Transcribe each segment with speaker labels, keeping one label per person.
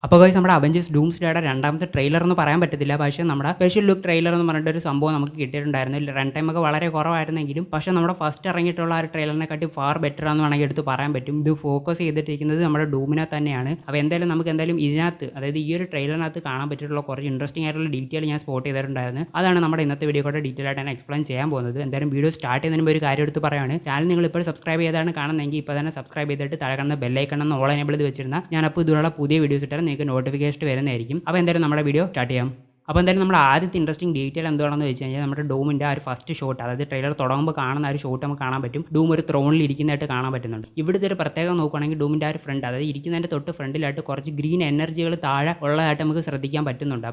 Speaker 1: അപ്പോൾ ഗൈസ് നമ്മുടെ അവഞ്ചേഴ്സ് ഡൂംസ്ഡേയുടെ രണ്ടാമത്തെ ട്രെയിലർ എന്ന് പറയാൻ പറ്റത്തില്ല. പക്ഷേ നമ്മുടെ സ്പെഷ്യൽ ലുക്ക് ട്രെയിലർ എന്ന് പറഞ്ഞിട്ട് ഒരു സംഭവം നമുക്ക് കിട്ടിയിട്ടുണ്ടായിരുന്നു. റൺ ടൈം ഒക്കെ വളരെ കുറവായിരുന്നെങ്കിലും പക്ഷേ നമ്മുടെ ഫസ്റ്റ് ഇറങ്ങിയിട്ടുള്ള ആ ഒരു ട്രെയിലറിനെ കാട്ടി ഫാർ ബെറ്റർ ആണെന്ന് വേണമെങ്കിൽ എടുത്ത് പറയാൻ പറ്റും. ഇത് ഫോക്കസ് ചെയ്തിട്ടിരിക്കുന്നത് നമ്മുടെ ഡൂമിനെ തന്നെയാണ്. അപ്പോൾ എന്തായാലും ഇതിനകത്ത്, അതായത് ഈ ഒരു ട്രെയിലറിനകത്ത് കാണാൻ പറ്റിയിട്ടുള്ള കുറച്ച് ഇൻട്രസ്റ്റിംഗ് ആയിട്ടുള്ള ഡീറ്റെയിൽ ഞാൻ സ്പോട്ട് ചെയ്തിട്ടുണ്ടായിരുന്നു. അതാണ് നമ്മുടെ ഇന്നത്തെ വീഡിയോ കൂടെ ഡീറ്റെയിൽ ആയിട്ട് ഞാൻ എക്സ്പ്ലെയിൻ ചെയ്യാൻ പോകുന്നത്. എന്തായാലും വീഡിയോ സ്റ്റാർട്ട് ചെയ്യുന്നതിന് മുമ്പ് ഒരു കാര്യം എടുത്ത് പറയുകയാണ്. ചാനൽ നിങ്ങൾ ഇപ്പോൾ സബ്സ്ക്രൈബ് ചെയ്താണ് കാണുന്നതെങ്കിൽ ഇപ്പോൾ തന്നെ സബ്സ്ക്രൈബ് ചെയ്തിട്ട് താഴെ കാണുന്ന ബെല്ലൈക്കൺ എന്ന് ഓൾ എനേബിൾ ചെയ്ത് വെച്ചിരുന്ന ഞാൻ അപ്പോൾ ഇതുള്ള പുതിയ വീഡിയോസ് ഇട്ടാൽ നിങ്ങൾക്ക് നോട്ടിഫിക്കേഷൻ വരുന്നതായിരിക്കും. അപ്പോൾ എന്തായാലും നമ്മുടെ വീഡിയോ സ്റ്റാർട്ട് ചെയ്യാം. അപ്പോൾ എന്തായാലും നമ്മുടെ ആദ്യത്തെ ഇൻട്രസ്റ്റിംഗ് ഡീറ്റെയിൽ എന്താണെന്ന് വെച്ച് കഴിഞ്ഞാൽ നമ്മുടെ ഡൂമിൻ്റെ ആ ഒരു ഫസ്റ്റ് ഷോട്ട്, അതായത് ട്രെയിലർ തുടങ്ങുമ്പോൾ കാണുന്ന ആ ഒരു ഷോട്ട് നമുക്ക് കാണാൻ പറ്റും. ഡൂം ഒരു ത്രോണിൽ ഇരിക്കുന്നതായിട്ട് കാണാൻ പറ്റുന്നുണ്ട്. ഇവിടുത്തെ ഒരു പ്രത്യേകം നോക്കുകയാണെങ്കിൽ ഡൂമിൻ്റെ ആ ഒരു ഫ്രണ്ട്, അതായത് ഇരിക്കുന്നതിൻ്റെ തൊട്ട് ഫ്രണ്ടിലായിട്ട് കുറച്ച് ഗ്രീൻ എനർജികൾ താഴെ ഉള്ളതായിട്ട് നമുക്ക് ശ്രദ്ധിക്കാൻ പറ്റുന്നുണ്ട്.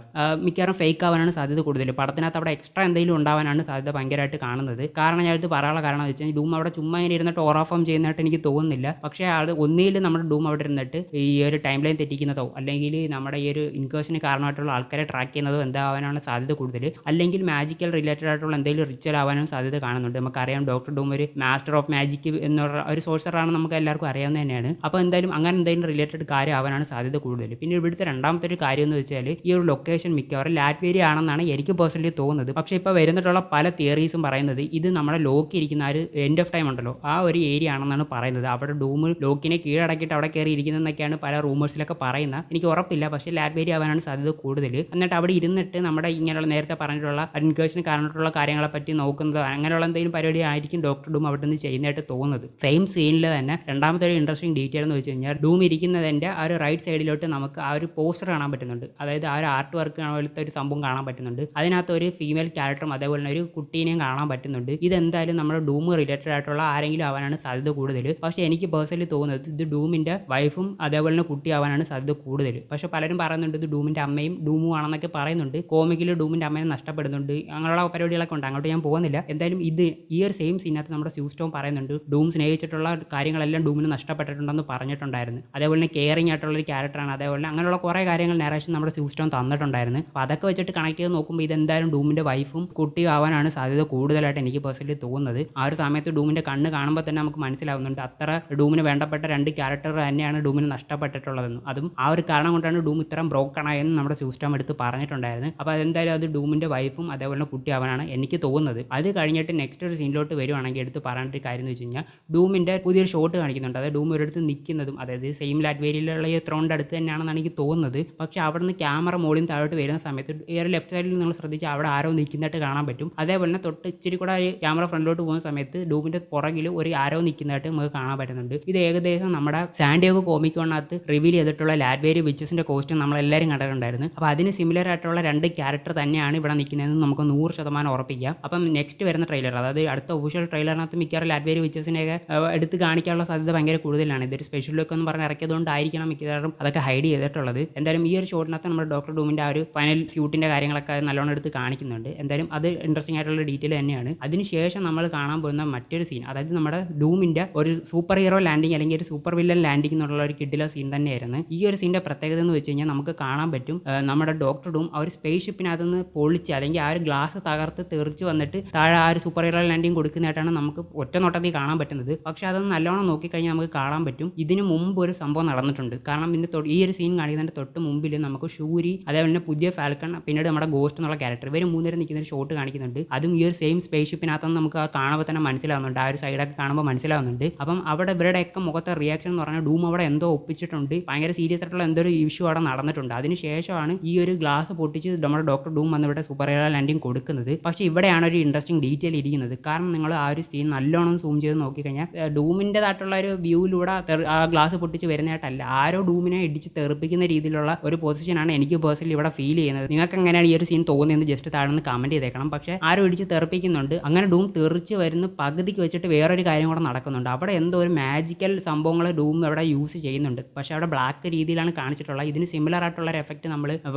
Speaker 1: മിക്കവാറും ഫേക്ക് ആവാനാണ് സാധ്യത കൂടുതൽ. പടത്തിനകത്ത് അവിടെ എക്സ്ട്രാ എന്തെങ്കിലും ഉണ്ടാവാനാണ് സാധ്യത ഭയങ്കരമായിട്ട് കാണുന്നത്. കാരണം ഞാൻ ഇത് പറയാനുള്ള കാരണം എന്ന് വെച്ച് കഴിഞ്ഞാൽ ഡൂം അവിടെ ചുമ്മാ ഇങ്ങനെ ഇരുന്നിട്ട് ഓറാഫോം ചെയ്യുന്നതായിട്ട് എനിക്ക് തോന്നുന്നില്ല. പക്ഷേ അത് ഒന്നിൽ നമ്മുടെ ഡൂം അവിടെ ഇരുന്നിട്ട് ഈ ഒരു ടൈം ലൈൻ തെറ്റിക്കുന്നതോ അല്ലെങ്കിൽ നമ്മുടെ ഈ ഒരു ഇൻകേഷന് കാരണമായിട്ടുള്ള ആൾക്കാരെ ട്രാക്ക് ചെയ്യുന്നതോ എന്താവാനാണ് സാധ്യത കൂടുതൽ. അല്ലെങ്കിൽ മാജിക്കൽ റിലേറ്റഡ് ആയിട്ടുള്ള എന്തെങ്കിലും റിച്വൽ ആവാനും സാധ്യത കാണുന്നുണ്ട്. നമുക്കറിയാം ഡോക്ടർ ഡൂം ഒരു മാസ്റ്റർ ഓഫ് മാജിക് എന്നുള്ള ഒരു സോഴ്സറാണ്, നമുക്ക് എല്ലാവർക്കും അറിയാവുന്ന തന്നെയാണ്. അപ്പോൾ എന്തായാലും അങ്ങനെ എന്തെങ്കിലും റിലേറ്റഡ് കാര്യം ആവാനാണ് സാധ്യത കൂടുതൽ. പിന്നെ ഇവിടുത്തെ രണ്ടാമത്തെ ഒരു കാര്യം എന്ന് വെച്ചാൽ ഈ ഒരു ലൊക്കേഷൻ മിക്കവാറും ലാറ്റ്വേരിയ ആണെന്നാണ് എനിക്ക് പേഴ്സണലി തോന്നുന്നത്. പക്ഷേ ഇപ്പോൾ വരുന്നിട്ടുള്ള പല തിയറീസും പറയുന്നത് ഇത് നമ്മുടെ ലോക്കി ഇരിക്കുന്ന ആ ഒരു എൻഡ് ഓഫ് ടൈം ഉണ്ടല്ലോ, ആ ഒരു ഏരിയ ആണെന്നാണ് പറയുന്നത്. അവിടെ ഡൂം ലോക്കിനെ കീഴടക്കിയിട്ട് അവിടെ കയറി ഇരിക്കുന്നതെന്നൊക്കെയാണ് പല റൂമേഴ്സിലൊക്കെ പറയുന്നത്. എനിക്ക് ഉറപ്പില്ല, പക്ഷേ ലാറ്റ്വേരിയ ആവാനാണ് സാധ്യത കൂടുതൽ. എന്നിട്ട് അവിടെ ഇരുന്നിട്ട് നമ്മുടെ ഇങ്ങനെയുള്ള നേരത്തെ പറഞ്ഞിട്ടുള്ള ഇൻകേഷന് കാരണമായിട്ടുള്ള കാര്യങ്ങളെ പറ്റി നോക്കുന്നതോ അങ്ങനെയുള്ള എന്തെങ്കിലും പരിപാടി ആയിരിക്കും ഡോക്ടർ ഡൂം അവിടെ നിന്ന് ചെയ്യുന്നതായിട്ട് തോന്നുന്നത്. സെയിം സീനിൽ തന്നെ രണ്ടാമത്തെ ഒരു ഇൻട്രസ്റ്റിംഗ് ഡീറ്റെയിൽ എന്ന് വെച്ച് കഴിഞ്ഞാൽ ഡൂം ഇരിക്കുന്നതിൻ്റെ ആ ഒരു റൈറ്റ് സൈഡിലോട്ട് നമുക്ക് ആ ഒരു പോസ്റ്റർ കാണാൻ പറ്റുന്നുണ്ട്. അതായത് ആ ഒരു ആർട്ട് വർക്ക് പോലത്തെ ഒരു സംഭവം കാണാൻ പറ്റുന്നുണ്ട്. അതിനകത്ത് ഒരു ഫീമെയിൽ ക്യാരക്ടറും അതേപോലെ തന്നെ ഒരു കുട്ടീനെയും കാണാൻ പറ്റുന്നുണ്ട്. ഇതെന്തായാലും നമ്മുടെ ഡൂം റിലേറ്റഡ് ആയിട്ടുള്ള ആരെങ്കിലും ആവാനാണ് സാധ്യത കൂടുതൽ. പക്ഷേ എനിക്ക് പേഴ്സണലി തോന്നുന്നത് ഇത് ഡൂമിൻ്റെ വൈഫും അതേപോലെ തന്നെ കുട്ടി ആവാനാണ് സാധ്യത കൂടുതൽ. പക്ഷേ പലരും പറയുന്നുണ്ട് ഇത് ഡൂമിൻ്റെ അമ്മയും ഡൂമും ആണെന്നൊക്കെ പറയുന്നുണ്ട്. കോമിക്കിൽ ഡൂമിൻ്റെ അമ്മയെ നഷ്ടപ്പെടുന്നുണ്ട്, അങ്ങനെയുള്ള പരിപാടികളൊക്കെ ഉണ്ട്. അങ്ങോട്ട് ഞാൻ പോകുന്നില്ല. എന്തായാലും ഇത് ഈ ഒരു സെയിം സീനകത്ത് നമ്മുടെ സ്യൂസ്റ്റോം പറയുന്നുണ്ട് ഡൂം സ്നേഹിച്ചിട്ടുള്ള കാര്യങ്ങളെല്ലാം ഡൂമിന് നഷ്ടപ്പെട്ടിട്ടുണ്ടെന്ന് പറഞ്ഞിട്ടുണ്ടായിരുന്നു. അതേപോലെ തന്നെ കെയറിംഗ് ആയിട്ടുള്ള ഒരു ക്യാരക്ടറാണ്. അതേപോലെ അങ്ങനെയുള്ള കുറേ കാര്യങ്ങൾ നരേഷൻ നമ്മുടെ സ്യൂസ്റ്റോം തന്നിട്ടുണ്ടായിരുന്നു. അപ്പോൾ അതൊക്കെ വെച്ചിട്ട് കണക്ട് ചെയ്ത് നോക്കുമ്പോൾ ഇതെന്തായാലും ഡൂമിൻ്റെ വൈഫും കുട്ടിയും ആവാനാണ് സാധ്യത കൂടുതലായിട്ട് എനിക്ക് പേഴ്സണലി തോന്നുന്നത്. ആ ഒരു സമയത്ത് ഡൂമിൻ്റെ കണ്ണ് കാണുമ്പോൾ തന്നെ നമുക്ക് മനസ്സിലാവുന്നുണ്ട് അത്ര ഡൂമിന് വേണ്ടപ്പെട്ട രണ്ട് ക്യാരക്ടർ തന്നെയാണ് ഡൂമിന് നഷ്ടപ്പെട്ടിട്ടുള്ളതെന്നും അതും ആ ഒരു കാരണം കൊണ്ടാണ് ഡൂം ഇത്രയും ബ്രോക്കൺ ആയെന്ന് നമ്മുടെ സ്യൂസ്റ്റോം എടുത്ത് പറഞ്ഞിട്ടുണ്ടായിരുന്നു. അപ്പോൾ അതെന്തായാലും അത് ഡൂമിൻ്റെ വൈഫും അതേപോലെ കുട്ടി ആവാനാണ് എനിക്ക് തോന്നുന്നത്. അത് കഴിഞ്ഞിട്ട് നെക്സ്റ്റ് ഒരു സീനിലോട്ട് വരുവാണെങ്കിൽ എടുത്ത് പറയേണ്ട ഒരു കാര്യം എന്ന് വെച്ച് കഴിഞ്ഞാൽ ഡൂമിൻ്റെ പുതിയൊരു ഷോട്ട് കാണിക്കുന്നുണ്ട്. അതായത് ഡൂം ഒരിടത്ത് നിൽക്കുന്നതും, അതായത് സെയിം ലാറ്റ്വേരിയിലുള്ള ഈ ത്രോണിൻ്റെ അടുത്ത് തന്നെയാണെന്നാണ് എനിക്ക് തോന്നുന്നത്. പക്ഷേ അവിടെ നിന്ന് ക്യാമറ മുകളിൽ നിന്ന് താഴോട്ട് വരുന്ന സമയത്ത് ഈ ഒരു ലെഫ്റ്റ് സൈഡിൽ നിങ്ങൾ ശ്രദ്ധിച്ചാൽ അവിടെ ആരോ നിൽക്കുന്നതായിട്ട് കാണാൻ പറ്റും. അതേപോലെ തന്നെ തൊട്ട് ഇച്ചിരി കൂടെ ക്യാമറ ഫ്രണ്ടിലോട്ട് പോകുന്ന സമയത്ത് ഡൂമിൻ്റെ പുറകിൽ ഒരു ആരോ നിൽക്കുന്നതായിട്ട് നമുക്ക് കാണാൻ പറ്റുന്നുണ്ട്. ഇത് ഏകദേശം നമ്മുടെ സാൻഡിയോഗോ കോമിക്കോണിനകത്ത് റിവീൽ ചെയ്തിട്ടുള്ള ലാറ്റ്വേരി വിച്ചസിൻ്റെ കോസ്റ്റ്യൂം നമ്മളെല്ലാവരും കണ്ടിട്ടുണ്ടായിരുന്നു. അപ്പോൾ അതിന് സിമിലർ ആയിട്ടുള്ള രണ്ട് ക്യാരക്ടർ തന്നെയാണ് ഇവിടെ നിൽക്കുന്നതെന്ന് നമുക്ക് 100% ഉറപ്പിക്കാം. അപ്പം നെക്സ്റ്റ് വരുന്ന ട്രെയിലർ, അതായത് അടുത്ത ഒഫീഷ്യൽ ട്രെയിലറിനകത്ത് മിക്കവാറും ലാറ്റ്വേരി വിച്ചസിനെയൊക്കെ എടുത്ത് കാണിക്കാനുള്ള സാധ്യത ഭയങ്കര കൂടുതലാണ്. ഇതൊരു സ്പെഷ്യൽ ലുക്ക് എന്ന് പറഞ്ഞ് ഇറക്കിയതുകൊണ്ടായിരിക്കണം മിക്കവാറും അതൊക്കെ ഹൈഡ് ചെയ്തിട്ടുള്ളത്. എന്തായാലും ഈ ഒരു ഷോട്ടിനകത്ത് നമ്മുടെ ഡോക്ടർ ഡൂമിൻ്റെ ആ ഒരു ഫൈനൽ സ്യൂട്ടിൻ്റെ കാര്യങ്ങളൊക്കെ നല്ലോണം എടുത്ത് കാണിക്കുന്നുണ്ട്. എന്തായാലും അത് ഇൻട്രസ്റ്റിംഗ് ആയിട്ടുള്ള ഡീറ്റെയിൽ തന്നെയാണ്. അതിനുശേഷം നമ്മൾ കാണാൻ പോകുന്ന മറ്റൊരു സീൻ, അതായത് നമ്മുടെ ഡൂമിൻ്റെ ഒരു സൂപ്പർ ഹീറോ ലാൻഡിങ് അല്ലെങ്കിൽ ഒരു സൂപ്പർ വില്ലൻ ലാൻഡിങ് എന്നുള്ള ഒരു കിഡില സീൻ തന്നെയായിരുന്നു. ഈ ഒരു സീൻ്റെ പ്രത്യേകത എന്ന് വെച്ച് കഴിഞ്ഞാൽ നമുക്ക് കാണാൻ പറ്റും നമ്മുടെ ഡോക്ടർ ഡൂം ആ ഒരു സ്പേസ് ഷിപ്പിനകത്ത് നിന്ന് പൊളിച്ച് അല്ലെങ്കിൽ ആ ഒരു ഗ്ലാസ് തകർത്ത് തെറിച്ച് വന്നിട്ട് താഴെ ആ ഒരു സൂപ്പർ ഹീറോ ലാൻഡിങ് കൊടുക്കുന്നതായിട്ടാണ് നമുക്ക് ഒറ്റ നോട്ടത്തിൽ കാണാൻ പറ്റുന്നത്. പക്ഷേ അതൊന്ന് നല്ലോണം നോക്കിക്കഴിഞ്ഞാൽ നമുക്ക് കാണാൻ പറ്റും ഇതിന് മുമ്പ് ഒരു സംഭവം നടന്നിട്ടുണ്ട്. കാരണം ഈ ഒരു സീൻ കാണിക്കുന്നതിൻ്റെ തൊട്ട് മുമ്പിൽ നമുക്ക് ഷൂരി, അതേപോലെ തന്നെ പുതിയ ഫാൽക്കൺ, പിന്നീട് നമ്മുടെ ഗോസ്റ്റ് എന്നുള്ള ക്യാരക്ടർ, ഇവർ മൂന്നുപേരും നിൽക്കുന്ന ഒരു ഷോട്ട് കാണിക്കുന്നുണ്ട്. അതും ഈ ഒരു സെയിം സ്പേസ് ഷിപ്പിനകത്തൊന്നും നമുക്ക് കാണുമ്പോൾ തന്നെ മനസ്സിലാവുന്നുണ്ട്. ആ ഒരു സൈഡൊക്കെ കാണുമ്പോൾ മനസ്സിലാവുന്നുണ്ട്. അപ്പം അവിടെ ഇവരുടെയൊക്കെ മുഖത്തെ റിയാക്ഷൻ എന്ന് പറഞ്ഞാൽ ഡൂം അവിടെ എന്തോ ഒപ്പിച്ചിട്ടുണ്ട്, ഭയങ്കര സീരിയസ് ആയിട്ടുള്ള എന്തോ ഒരു ഇഷ്യൂ അവിടെ നടന്നിട്ടുണ്ട്. അതിനുശേഷമാണ് ഈ ഒരു ഗ്ലാസ് പൊട്ടിച്ച് നമ്മുടെ ഡോക്ടർ ഡൂം വന്ന് ഇവിടെ സൂപ്പർ ഹീറോ ലാൻഡിങ് കൊടുക്കുന്നത്. പക്ഷേ ഇവിടെയാണ് ഒരു ഇൻട്രസ്റ്റിംഗ് ഡീറ്റെയിൽ ഇരിക്കുന്നത്. കാരണം നിങ്ങൾ ആ ഒരു സീൻ നല്ലോണം സൂം ചെയ്ത് നോക്കിക്കഴിഞ്ഞാൽ ഡൂമിൻ്റെതായിട്ടുള്ള ഒരു വ്യൂവിലൂടെ ആ ഗ്ലാസ് പൊട്ടിച്ച് വരുന്നതായിട്ടല്ല, ആരോ ഡൂമിനെ ഇടിച്ച് തെറിപ്പിക്കുന്ന രീതിയിലുള്ള ഒരു പൊസിഷനാണ് എനിക്ക് പേഴ്സണലി ഇവിടെ ഫീൽ ചെയ്യുന്നത്. നിങ്ങൾക്ക് എങ്ങനെയാണ് ഈ ഒരു സീൻ തോന്നിയെന്ന് ജസ്റ്റ് താഴെ നിന്ന് കമൻറ്റ് ചെയ്തേക്കണം. പക്ഷേ ആരോ ഇടിച്ച് തെറിപ്പിക്കുന്നുണ്ട്. അങ്ങനെ ഡൂം തെറിച്ച് വരുന്ന പകുതിക്ക് വെച്ചിട്ട് വേറൊരു കാര്യം കൂടെ നടക്കുന്നുണ്ട്. അവിടെ എന്തോ ഒരു മാജിക്കൽ സംഭവങ്ങൾ ഡൂം അവിടെ യൂസ് ചെയ്യുന്നുണ്ട്. പക്ഷേ അവിടെ ബ്ലാക്ക് രീതിയിലാണ് കാണിച്ചിട്ടുള്ളത്. ഇതിന് സിമിലർ ആയിട്ടുള്ള ഒരു എഫക്റ്റ് നമ്മൾ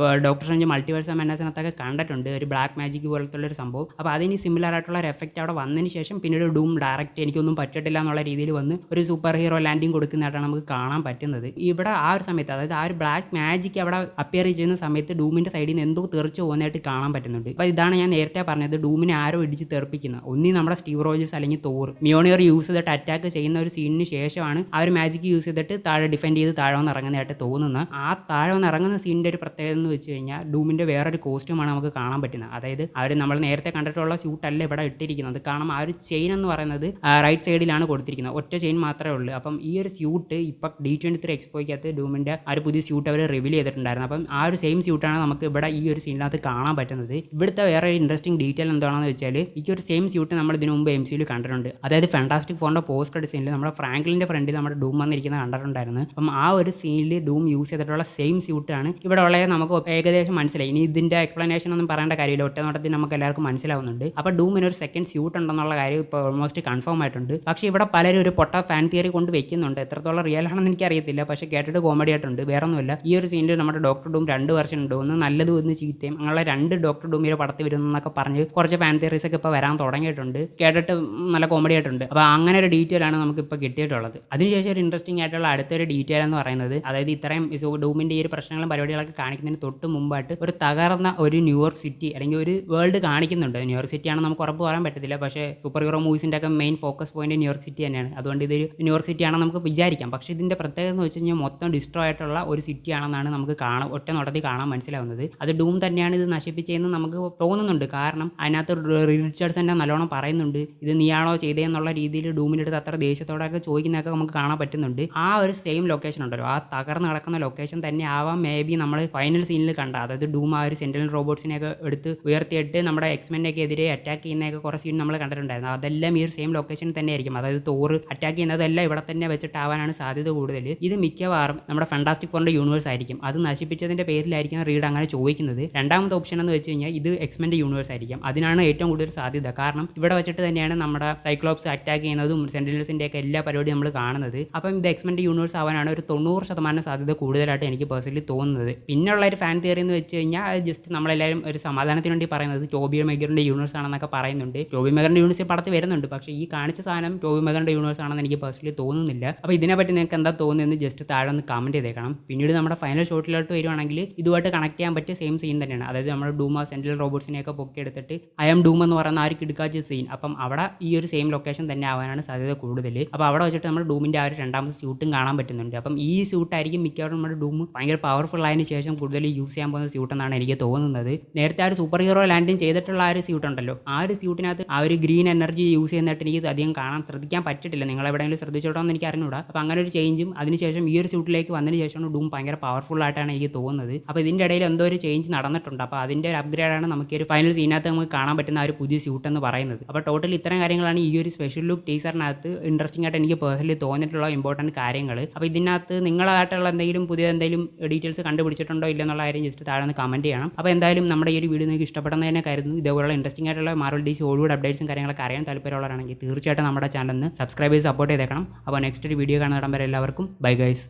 Speaker 1: ഡോക്ടർ സ്ട്രേഞ്ച് മൾട്ടിവേഴ്സ് മെനാസിനകത്തൊക്കെ കണ്ടിട്ടുണ്ട്, ഒരു ബ്ലാക്ക് മാജിക് പോലത്തുള്ള ഒരു സംഭവം. അപ്പോൾ അതിന് സിമിലർ ആയിട്ടുള്ള ഒരു എഫക്റ്റ് അവിടെ വന്നതിന് ശേഷം പിന്നീട് ഡൂം ഡയറക്റ്റ് എനിക്കൊന്നും പറ്റിട്ടില്ല എന്നുള്ള രീതിയിൽ വന്ന് ഒരു സൂപ്പർ ഹീറോ ലാൻഡിങ് കൊടുക്കുന്നതായിട്ടാണ് നമുക്ക് കാണാൻ പറ്റുന്നത്. ഇവിടെ ആ ഒരു സമയത്ത്, അതായത് ആ ഒരു ബ്ലാക്ക് മാജിക് അവിടെ അപ്പിയർ ചെയ്യുന്ന സമയത്ത് ഡൂമിന്റെ സൈഡിൽ നിന്ന് എന്തോ തെറിച്ച് പോകുന്നതായിട്ട് കാണാൻ പറ്റുന്നുണ്ട്. അപ്പോൾ ഇതാണ് ഞാൻ നേരത്തെ പറഞ്ഞത്, ഡൂമിനെ ആരോ ഇടിച്ച് തെറിപ്പിക്കുന്ന, ഒന്നി നമ്മുടെ സ്റ്റീവ് റോജേഴ്സ് അല്ലെങ്കിൽ തോർ മിയോണിയർ യൂസ് ചെയ്തിട്ട് അറ്റാക്ക് ചെയ്യുന്ന ഒരു സീനിന് ശേഷമാണ് ആ ഒരു മാജിക് യൂസ് ചെയ്തിട്ട് താഴെ ഡിഫെൻഡ് ചെയ്ത് താഴെ വന്ന് ഇറങ്ങുന്നതായിട്ട് തോന്നുന്ന. ആ താഴെ വന്ന് ഇറങ്ങുന്ന സീനിന്റെ ഒരു പ്രത്യേകത എന്ന് വെച്ച് കഴിഞ്ഞാൽ ഡൂമിന്റെ വേറൊരു കോസ്റ്റ്യൂമാണ് നമുക്ക് കാണാൻ പറ്റുന്നത്. അതായത് അവർ നമ്മൾ നേരത്തെ കണ്ടിട്ടുള്ള സ്യൂട്ട് അല്ല ഇവിടെ ഇട്ടിരിക്കുന്നത്. കാരണം ആ ഒരു ചെയിൻ എന്ന് പറയുന്നത് റൈറ്റ് സൈഡിലാണ് കൊടുത്തിരിക്കുന്നത്, ഒറ്റ ചെയിൻ മാത്രമേ ഉള്ളൂ. അപ്പം ഈ ഒരു സ്യൂട്ട് ഇപ്പം D23 എക്സ്പോയ്ക്കകത്ത് ഡൂമിന്റെ ആ ഒരു പുതിയ സ്യൂട്ട് അവർ റിവീൽ ചെയ്തിട്ടുണ്ടായിരുന്നു. അപ്പം ആ ഒരു സെയിം സ്യൂട്ടാണ് നമുക്ക് ഇവിടെ ഈ ഒരു സീനിനകത്ത് കാണാൻ പറ്റുന്നത്. ഇവിടുത്തെ വേറെ ഒരു ഇൻട്രസ്റ്റിംഗ് ഡീറ്റെയിൽ എന്താണെന്ന് വെച്ചാൽ, ഈ ഒരു സെയിം സ്യൂട്ട് നമ്മൾ ഇതിനു മുമ്പ് MCU കണ്ടിട്ടുണ്ട്. അതായത് ഫാന്റാസ്റ്റിക് ഫോറിന്റെ പോസ്റ്റ് ക്രെഡിറ്റ് സീനിൽ നമ്മുടെ ഫ്രാങ്ക്ലിന്റെ ഫ്രണ്ടിൽ നമ്മുടെ ഡൂം വന്നിരിക്കുന്നത് കണ്ടിട്ടുണ്ടായിരുന്നു. അപ്പം ആ ഒരു സീനിൽ ഡൂം യൂസ് ചെയ്തിട്ടുള്ള സെയിം സ്യൂട്ടാണ് ഇവിടെ ഉള്ളത്. നമുക്ക് ഏകദേശം മനസ്സിലായി. ഇനി ഇതിന്റെ എക്സ്പ്ലനേഷൻ ഒന്നും പറയേണ്ട കാര്യമില്ല, ഒറ്റ നോട്ടത്തിൽ നമുക്ക് എല്ലാവർക്കും മനസ്സിലാവുന്നുണ്ട്. അപ്പോൾ ഡൂമിന് ഒരു സെക്കൻഡ് സ്യൂട്ട് ഉണ്ടെന്നുള്ള കാര്യം ഇപ്പോൾ ഓൾമോസ്റ്റ് കൺഫേം ആയിട്ടുണ്ട്. പക്ഷേ ഇവിടെ പലരും ഒരു പൊട്ട ഫാൻ തിയറി കൊണ്ട് വെക്കുന്നുണ്ട്. എത്രത്തോളം റിയൽ ആണെന്ന് എനിക്കറിയത്തില്ല, പക്ഷേ കേട്ടിട്ട് കോമഡി ആയിട്ടുണ്ട്. വേറെ ഒന്നുമില്ല, ഈ ഒരു സീനിൽ നമ്മുടെ ഡോക്ടർ ഡൂം 2 വെർഷൻ ഉണ്ട്, ഒന്ന് നല്ലതും ഒന്ന് ചീത്തയും. അങ്ങനെയുള്ള 2 ഡോക്ടർ ഡൂമിയുടെ പടത്തിൽ വരുന്നൊക്കെ പറഞ്ഞ് കുറച്ച് ഫാൻ തിയറീസ് ഒക്കെ ഇപ്പോൾ വരാൻ തുടങ്ങിയിട്ടുണ്ട്. കേട്ടിട്ട് നല്ല കോമഡി ആയിട്ടുണ്ട്. അപ്പോൾ അങ്ങനെ ഒരു ഡീറ്റെയിൽ ആണ് നമുക്ക് ഇപ്പോൾ കിട്ടിയിട്ടുള്ളത്. അതിനുശേഷം ഒരു ഇൻട്രസ്റ്റിംഗ് ആയിട്ടുള്ള അടുത്തൊരു ഡീറ്റെയിൽ എന്ന് പറയുന്നത്, അതായത് ഇത്രയും ഡൂമിന്റെ ഈ ഒരു പ്രശ്നങ്ങളും പരിപാടികളൊക്കെ കാണിക്കുന്നതിന് തൊട്ട് മുമ്പായിട്ട് ഒരു തകർന്ന ഒരു ന്യൂയോർക്ക് സിറ്റി അല്ലെങ്കിൽ ഒരു വേൾഡ് കാണിക്കുന്നുണ്ട്. ന്യൂയോർക്ക് സിറ്റി ആണെന്ന് നമുക്ക് ഉറപ്പ് പറയാൻ പറ്റത്തില്ല, പക്ഷേ സൂപ്പർ ഹീറോ മൂവീസിന്റെ ഒക്കെ main focus point New York city തന്നെയാണ്. അതുകൊണ്ട് ഇത് ന്യൂയോർക്ക് സിറ്റി ആണെന്ന് നമുക്ക് വിചാരിക്കാം. പക്ഷേ ഇതിന്റെ പ്രത്യേകത എന്ന് വെച്ച് കഴിഞ്ഞാൽ മൊത്തം ഡിസ്ട്രോയ് ആയിട്ടുള്ള ഒരു സിറ്റി ആണെന്നാണ് നമുക്ക് ഒറ്റ നോട്ടത്തിൽ കാണാൻ മനസ്സിലാവുന്നത്. അത് ഡൂം തന്നെയാണ് ഇത് നശിപ്പിച്ചതെന്ന് നമുക്ക് തോന്നുന്നുണ്ട്. കാരണം അതിനകത്ത് റിച്ചർഡ്സ് തന്നെ നല്ലോണം പറയുന്നുണ്ട്, ഇത് നീയാണോ ചെയ്തതെന്നുള്ള രീതിയിൽ ഡൂമിൻ്റെ അടുത്ത് അത്ര ദേഷ്യത്തോടൊക്കെ ചോദിക്കുന്നതൊക്കെ നമുക്ക് കാണാൻ പറ്റുന്നുണ്ട്. ആ ഒരു സെയിം ലൊക്കേഷൻ ഉണ്ടല്ലോ, ആ തകർന്ന് കിടക്കുന്ന ലൊക്കേഷൻ തന്നെ ആവാം മേ ബി നമ്മൾ ഫൈനൽ സീനിൽ കണ്ട, അതായത് ഡൂം ആ ഒരു സെൻട്രൽ റോബോട്ട്സിനെയൊക്കെ എടുത്ത് ഉയർത്തിയിട്ട് നമ്മുടെ എക്സ്മെൻ്റെയൊക്കെ എതിരെ അറ്റാക്ക് ചെയ്യുന്നതൊക്കെ കുറേ സീൻ നമ്മൾ കണ്ടിട്ടുണ്ടായിരുന്നു. അതെല്ലാം ഈ ഒരു സെയിം ലൊക്കേഷനിൽ തന്നെ ആയിരിക്കും. അതായത് തോർ അറ്റാക്ക് ചെയ്യുന്നതെല്ലാം ഇവിടെ തന്നെ വെച്ചിട്ടാവാനാണ് സാധ്യത കൂടുതൽ. ഇത് മിക്കവാറും നമ്മുടെ ഫാന്റാസ്റ്റിക് ഫോറിന്റെ യൂണിവേഴ്സ് ആയിരിക്കും. അത് നശിപ്പിച്ചതിന്റെ പേരിലായിരിക്കും റീഡ് അങ്ങനെ ചോദിക്കുന്നത്. രണ്ടാമത്തെ ഓപ്ഷൻ എന്ന് വെച്ച് കഴിഞ്ഞാൽ ഇത് എക്സ്മെൻ്റെ യൂണിവേഴ്സ് ആയിരിക്കും. അതിനാണ് ഏറ്റവും കൂടുതൽ സാധ്യത. കാരണം ഇവിടെ വെച്ചിട്ട് തന്നെയാണ് നമ്മുടെ സൈക്ലോപ്സ് അറ്റാക്ക് ചെയ്യുന്നതും സെന്റിനൽസിന്റെ ഒക്കെ എല്ലാ പരിപാടിയും നമ്മൾ കാണുന്നത്. അപ്പം ഇത് എക്സ്മെൻ്റെ യൂണിവേഴ്സ് ആവാനാണ് ഒരു 90% സാധ്യത കൂടുതലായിട്ട് എനിക്ക് പേഴ്സണലി തോന്നുന്നത്. പിന്നെയുള്ള ഒരു ഫാൻ തിയറി എന്ന് വെച്ച് കഴിഞ്ഞാൽ ജസ്റ്റ് നമ്മളെല്ലാവരും ഒരു സമാധാനത്തിന് വേണ്ടി പറയുന്നത് ടോബി മെഗറിന്റെ യൂണിവേഴ്സ് ആണെന്നൊക്കെ പറയുന്നുണ്ട്. ടോബി മെഗറിന്റെ യൂണിവേഴ്സ് പടത്തിൽ വരുന്നുണ്ട്, പക്ഷേ ഈ കാണിച്ച സാധനം ടോബി മെഗറിന്റെ യൂണിവേഴ്സ് ആണെന്ന് എനിക്ക് പേഴ്സണലി തോന്നുന്നില്ല. അപ്പോൾ ഇതിനെപ്പറ്റി നിങ്ങൾക്ക് എന്താ തോന്നുന്നത് ജസ്റ്റ് താഴെ ഒന്ന് കമന്റ് ചെയ്തേക്കണം. പിന്നീട് നമ്മുടെ ഫൈനൽ ഷോട്ടിലോട്ട് വരുവാണെങ്കിൽ ഇതുമായിട്ട് കണക്ട് ചെയ്യാൻ പറ്റിയ സെയിം സീൻ തന്നെയാണ്. അതായത് നമ്മൾ ഡൂം സെൻട്രൽ റോബോട്ട്സിനെയൊക്കെ പൊക്കിയെടുത്തിട്ട് ഐ എം ഡൂം എന്ന് പറയുന്ന ആ ഒരു കിടക്കാച്ച സീൻ, അപ്പം അവിടെ ഈ ഒരു സെയിം ലൊക്കേഷൻ തന്നെ ആവാനാണ് സാധ്യത കൂടുതൽ. അപ്പോൾ അവിടെ വെച്ചിട്ട് നമ്മൾ ഡൂമിൻ്റെ ആ ഒരു രണ്ടാമത്തെ സ്യൂട്ടും കാണാൻ പറ്റുന്നുണ്ട്. അപ്പം ഈ സ്യൂട്ടായിരിക്കും മിക്കവാറും നമ്മുടെ ഡൂം ഭയങ്കര പവർഫുൾ ആയതിനു ശേഷം കൂടുതൽ യൂസ് ചെയ്യാൻ പോകുന്ന സ്യൂട്ട് എന്നാണ് എനിക്ക് തോന്നുന്നത്. നേരത്തെ ആ ഒരു സൂപ്പർ ഹീറോ ലാൻഡിങ് ചെയ്തിട്ടുള്ള ആ ഒരു സ്യൂട്ട് ഉണ്ടല്ലോ, ആ ഒരു സ്യൂട്ടിനകത്ത് ആ ഒരു ഗ്രീൻ എനർജി യൂസ് ചെയ്യുന്നതായിട്ട് എനിക്ക് അധികം ശ്രദ്ധിക്കാൻ പറ്റിട്ടില്ല. നിങ്ങൾ എവിടെയെങ്കിലും ശ്രദ്ധിച്ചോട്ടോ എന്ന് എനിക്ക് അറിഞ്ഞൂടാ. അപ്പോൾ അങ്ങനെ ഒരു ചേഞ്ചും അതിനുശേഷം ഈ ഒരു സ്യൂട്ടിലേക്ക് വന്നതിന് ശേഷമാണ് ഡൂം ഭയങ്കര പവർഫുൾ ആയിട്ടാണ് എനിക്ക് തോന്നുന്നത്. അപ്പോൾ ഇതിൻ്റെ ഇടയിൽ എന്തോ ഒരു ചേഞ്ച് നടന്നിട്ടുണ്ട്. അപ്പോൾ അതിൻ്റെ ഒരു അപ്ഗ്രേഡാണ് നമുക്ക് ഒരു ഫൈനൽ സീനകത്ത് നമുക്ക് കാണാൻ പറ്റുന്ന ആ ഒരു പുതിയ സ്യൂട്ട് എന്ന് പറയുന്നത്. അപ്പോൾ ടോട്ടൽ ഇത്തരം കാര്യങ്ങളാണ് ഈ ഒരു സ്പെഷ്യൽ ലുക്ക് ടീസറിനകത്ത് ഇൻട്രസ്റ്റിംഗ് ആയിട്ട് എനിക്ക് പേഴ്സണലി തോന്നിയിട്ടുള്ള ഇമ്പോർട്ടൻറ്റ് കാര്യങ്ങൾ. അപ്പോൾ ഇതിനകത്ത് നിങ്ങളായിട്ടുള്ള എന്തെങ്കിലും പുതിയ എന്തെങ്കിലും ഡീറ്റെയിൽസ് കണ്ടുപിടിച്ചിട്ടുണ്ടോ ഇല്ലെന്നുള്ള കാര്യം ജസ്റ്റ് താഴെ ഒന്ന് കമൻറ്റ് ചെയ്യണം. അപ്പോൾ എന്തായാലും നമ്മുടെ ഈ ഒരു വീഡിയോ നിങ്ങൾക്ക് ഇഷ്ടപ്പെടുന്നതിനെ കരുതുന്നു. ഇതേപോലുള്ള ഇൻട്രസ്റ്റിംഗ് ആയിട്ടുള്ള മാർവൽ DC ഹോളിവുഡ് അപ്ഡേറ്റ്സും കാര്യങ്ങളൊക്കെ അറിയാൻ താല്പര്യമുള്ളവരാണെങ്കിൽ തീർച്ചയായിട്ടും നമ്മുടെ ചാനലിന് സബ്സ്ക്രൈബ് ചെയ്ത് സപ്പോർട്ട് ചെയ്തേക്കണം. അപ്പോൾ നെക്സ്റ്റ് ഒരു വീഡിയോ കാണുന്നിടം വരെ എല്ലാവർക്കും ബൈ ഗൈസ്.